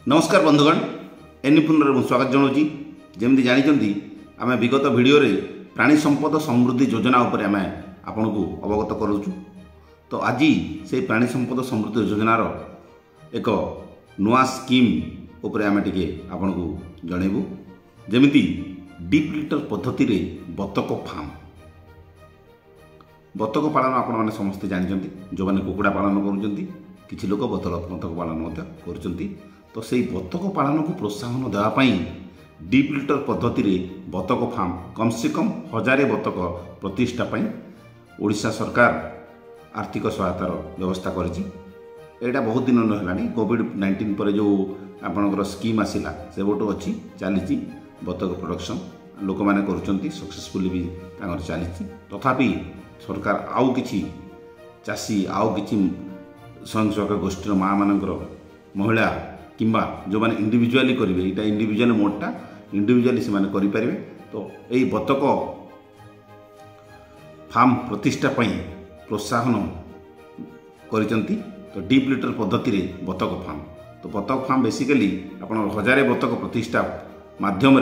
नमस्कार बंधुगण एनिपुनर मु स्वागत जनाऊँगी जमी जानते आम विगत भिडियो प्राणी संपद समृद्धि योजना उपर आम आपण को अवगत करूँ। तो आज से प्राणी संपद समृद्धि योजनार एक नुआ स्कीम उपर आम टे आपण को जनइबू। जमिति डीप लिटर पद्धति रे बतक फार्म बतक पालन आपण मैंने समस्ते जानते जो मैंने कुकुड़ा पालन करुँच किसी लोग बतक पालन कर तो से बतक पालन को प्रोत्साहन देवाई डीप लिटर पद्धति रे बतक फार्म कम से कम 1000 बतक प्रतिष्ठा ओडिशा सरकार आर्थिक सहायतार व्यवस्था करा बहुत दिन है कोविड-19 पर जो आपणकर स्कीम आसला से बोटो अच्छी चली बतक प्रोडक्शन लोक मैंने कर सक्सेसफुली भी चली तथापि सरकार आउ कि चाषी आउ कि स्वयं सहायक गोष्ठी माँ मानकर महिला किंबा जो मैंने इंडिविजुअली करेंगे यहाँ इंडिविजुअल मोडटा इंडिविजुअली से मैंने करें तो यही बतक फार्म प्रतिष्ठा प्रोत्साहन करिसेंती। तो डीप लिटर पद्धति रे बतक फार्म तो बतक फार्म बेसिकली आपण 1000 बतक प्रतिष्ठा माध्यम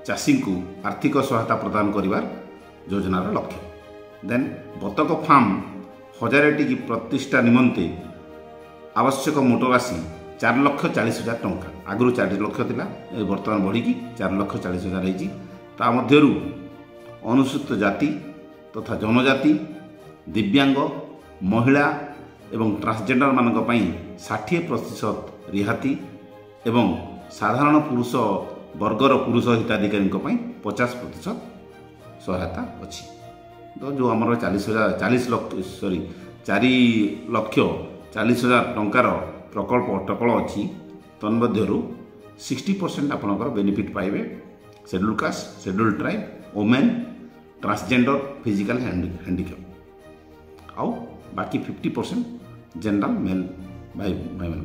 चाषी को आर्थिक सहायता प्रदान करिवार योजनार लक्ष्य। देन बतक फार्म 1000 टी प्रतिष्ठा निमंते आवश्यक मोटर राशि 4,40,000 टंका आगु 4 लाख थिला बर्तमान बढ़ी 4,40,000 होती। ता मध्यरु अनुसूचित जाति तथा जनजाति दिव्यांग महिला एवं ट्रांसजेंडर मानक पई 60% रिहाती एवं साधारण पुरुष वर्गर पुरुष हिताधिकारी 50% सहायता अच्छी। तो जो आमर 4,40,000 टंकार प्रकल्प अटकल अच्छी तन्मध्यरु 60% आपणकर बेनिफिट पाइबे schedule caste schedule tribe women transgender physical handicap आउ बाकी 50% जनरल मेल भाई मान।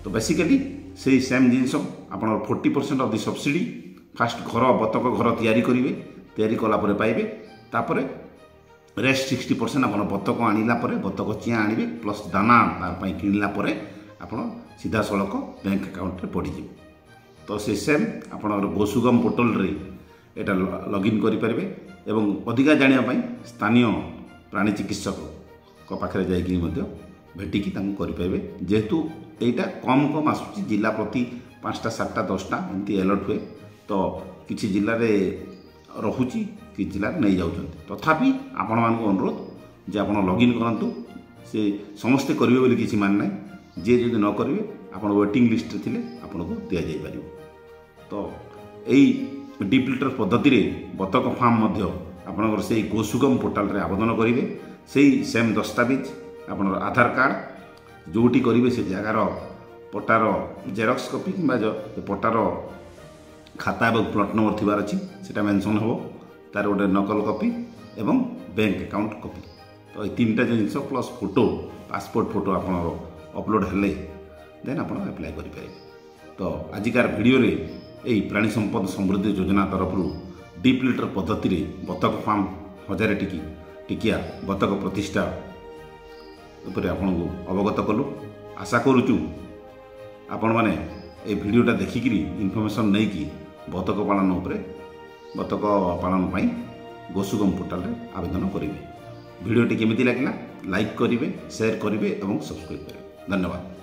तो बेसिकली से सेम जिनस आप 40% ऑफ द सब्सिडी फास्ट घर बतक घर तैयारी करेंगे तैयारी कलापर पाइबे तापर रेस्ट 60% आप बतक आनिला बतक चिया आनिबे प्लस दाना तार किणला आप सीधा सड़क बैंक अकाउंट रे पड़ीज। तो से सेम आप गोसुगम पोर्टल रे एटा लॉगिन करें एवं अधिका जानापी स्थानीय प्राणी चिकित्सक पाखे जाकि भेटिकी करें जेहेतु यहाँ कम कम आसूँ जिला प्रति 5टा 7टा 10टा एमती अलर्ट हुए तो किसी जिले में रोचे कि जिले नहीं जाऊँ तथापि आपण मान अनुरोध जे आप लॉगिन करूँ से समस्ते करेंगे बोली किसी मान ना जे जदि न करेंगे आप वेटिंग लिस्ट थे आपको दि जापर। तो यही डीप लिटर पद्धति रे बतक फार्म आपणकर से गोसुगम पोर्टाल रे आवेदन करेंगे से सेम दस्तावेज आप आधार कार्ड जोटी करेंगे से जगार पट्टार जेरक्स कॉपी कि पट्टार खाता और प्लॉट नंबर थिबार अच्छी से मेंशन हो तार गोटे नकल कॉपी एवं बैंक अकाउंट कॉपी। तो ये 3टा जिनस प्लस फोटो पासपोर्ट फोटो आप अपलोड हेले देन आप अप्लाई करें। तो आजिकार वीडियो रे यही प्राणी संपद समृद्धि योजना तरफ डीप लिटर पद्धति रे बतक फार्म 1000 टिकिया बतक प्रतिष्ठा उपर आपन को अवगत कलु। आशा करूँ आपण माने ए वीडियोटा देखिकी इनफॉरमेशन नहीं कि बतक पालन उपरे बतक पालन पाई गोसुगम पोर्टाल रे आवेदन करेंगे। वीडियोटी केमिति लागला लाइक करेंगे शेयर करेंगे और सब्सक्राइब करेंगे। धन्यवाद।